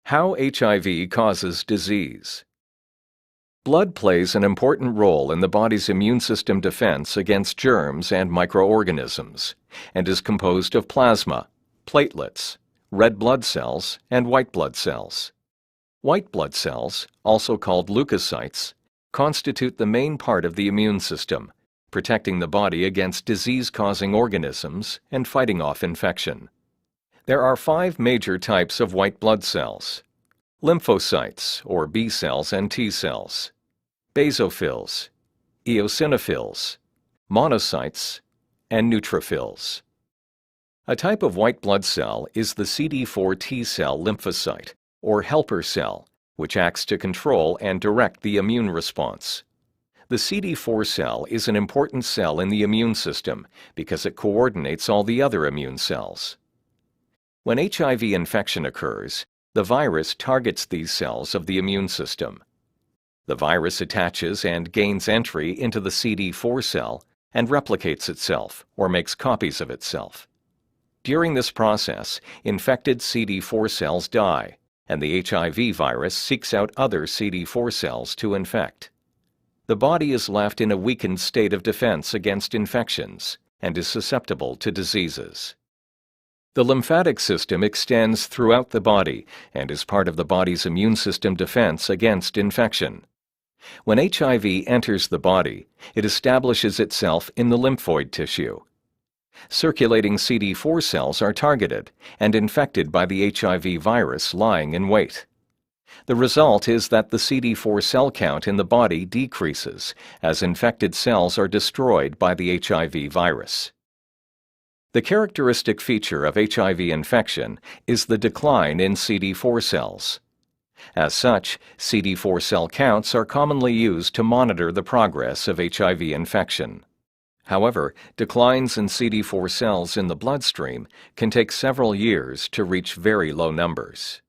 How HIV causes disease. Blood plays an important role in the body's immune system defense against germs and microorganisms, and is composed of plasma, platelets, red blood cells, and white blood cells. White blood cells, also called leukocytes, constitute the main part of the immune system, protecting the body against disease-causing organisms and fighting off infection. There are 5 major types of white blood cells: lymphocytes, or B cells and T cells, basophils, eosinophils, monocytes, and neutrophils. A type of white blood cell is the CD4 T cell lymphocyte, or helper cell, which acts to control and direct the immune response. The CD4 cell is an important cell in the immune system because it coordinates all the other immune cells. When HIV infection occurs, the virus targets these cells of the immune system. The virus attaches and gains entry into the CD4 cell and replicates itself or makes copies of itself. During this process, infected CD4 cells die, and the HIV virus seeks out other CD4 cells to infect. The body is left in a weakened state of defense against infections and is susceptible to diseases. The lymphatic system extends throughout the body and is part of the body's immune system defense against infection. When HIV enters the body, it establishes itself in the lymphoid tissue. Circulating CD4 cells are targeted and infected by the HIV virus lying in wait. The result is that the CD4 cell count in the body decreases as infected cells are destroyed by the HIV virus. The characteristic feature of HIV infection is the decline in CD4 cells. As such, CD4 cell counts are commonly used to monitor the progress of HIV infection. However, declines in CD4 cells in the bloodstream can take several years to reach very low numbers.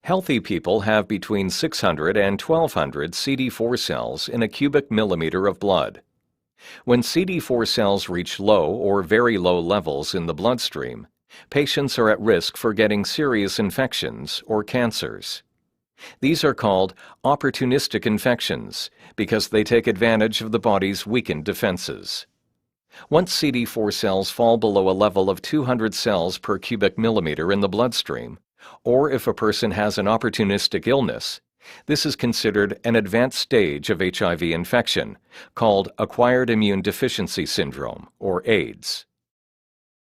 Healthy people have between 600 and 1200 CD4 cells in a cubic millimeter of blood. When CD4 cells reach low or very low levels in the bloodstream, patients are at risk for getting serious infections or cancers. These are called opportunistic infections because they take advantage of the body's weakened defenses. Once CD4 cells fall below a level of 200 cells per cubic millimeter in the bloodstream, or if a person has an opportunistic illness, this is considered an advanced stage of HIV infection, called acquired immune deficiency syndrome, or AIDS.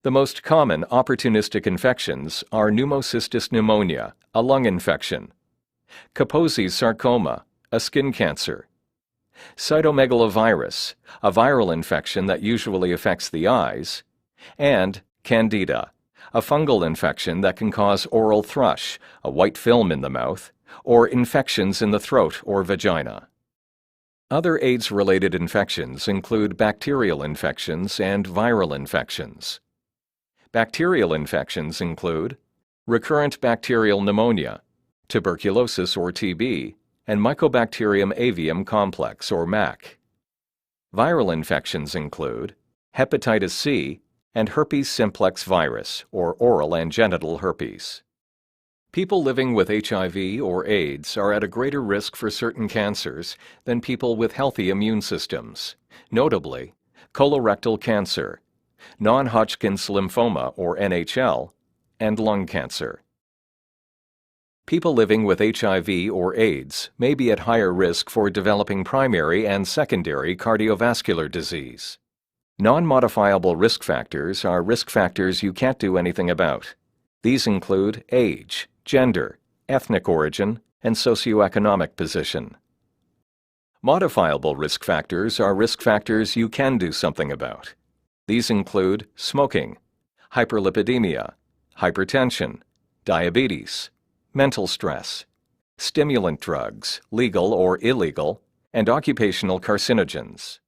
The most common opportunistic infections are pneumocystis pneumonia, a lung infection; Kaposi's sarcoma, a skin cancer; cytomegalovirus, a viral infection that usually affects the eyes; and Candida, a fungal infection that can cause oral thrush, a white film in the mouth, or infections in the throat or vagina. Other AIDS-related infections include bacterial infections and viral infections. Bacterial infections include recurrent bacterial pneumonia, tuberculosis or TB, and Mycobacterium avium complex or MAC. Viral infections include hepatitis C and herpes simplex virus or oral and genital herpes. People living with HIV or AIDS are at a greater risk for certain cancers than people with healthy immune systems, notably colorectal cancer, non-Hodgkin's lymphoma or NHL, and lung cancer. People living with HIV or AIDS may be at higher risk for developing primary and secondary cardiovascular disease. Non-modifiable risk factors are risk factors you can't do anything about. These include age, gender, ethnic origin, and socioeconomic position. Modifiable risk factors are risk factors you can do something about. These include smoking, hyperlipidemia, hypertension, diabetes, mental stress, stimulant drugs, legal or illegal, and occupational carcinogens.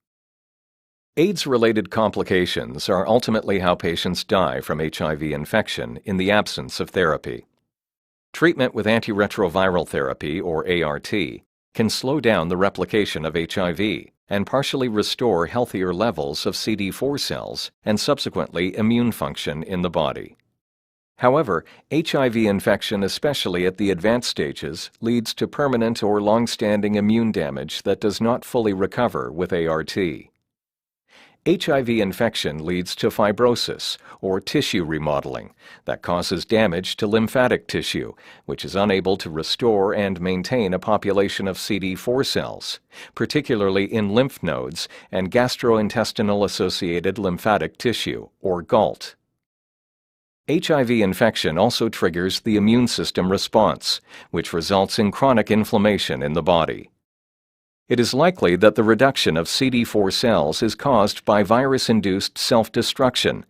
AIDS-related complications are ultimately how patients die from HIV infection in the absence of therapy. Treatment with antiretroviral therapy, or ART, can slow down the replication of HIV and partially restore healthier levels of CD4 cells and subsequently immune function in the body. However, HIV infection, especially at the advanced stages, leads to permanent or long-standing immune damage that does not fully recover with ART. HIV infection leads to fibrosis, or tissue remodeling, that causes damage to lymphatic tissue, which is unable to restore and maintain a population of CD4 cells, particularly in lymph nodes and gastrointestinal-associated lymphatic tissue, or GALT. HIV infection also triggers the immune system response, which results in chronic inflammation in the body. It is likely that the reduction of CD4 cells is caused by virus-induced self-destruction,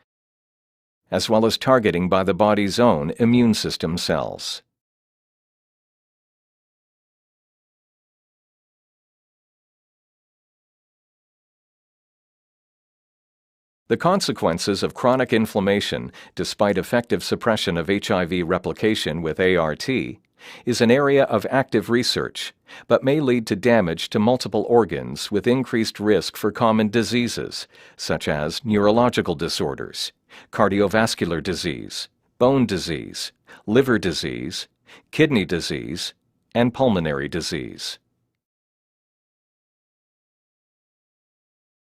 as well as targeting by the body's own immune system cells. The consequences of chronic inflammation, despite effective suppression of HIV replication with ART, is an area of active research, but may lead to damage to multiple organs with increased risk for common diseases, such as neurological disorders, cardiovascular disease, bone disease, liver disease, kidney disease, and pulmonary disease.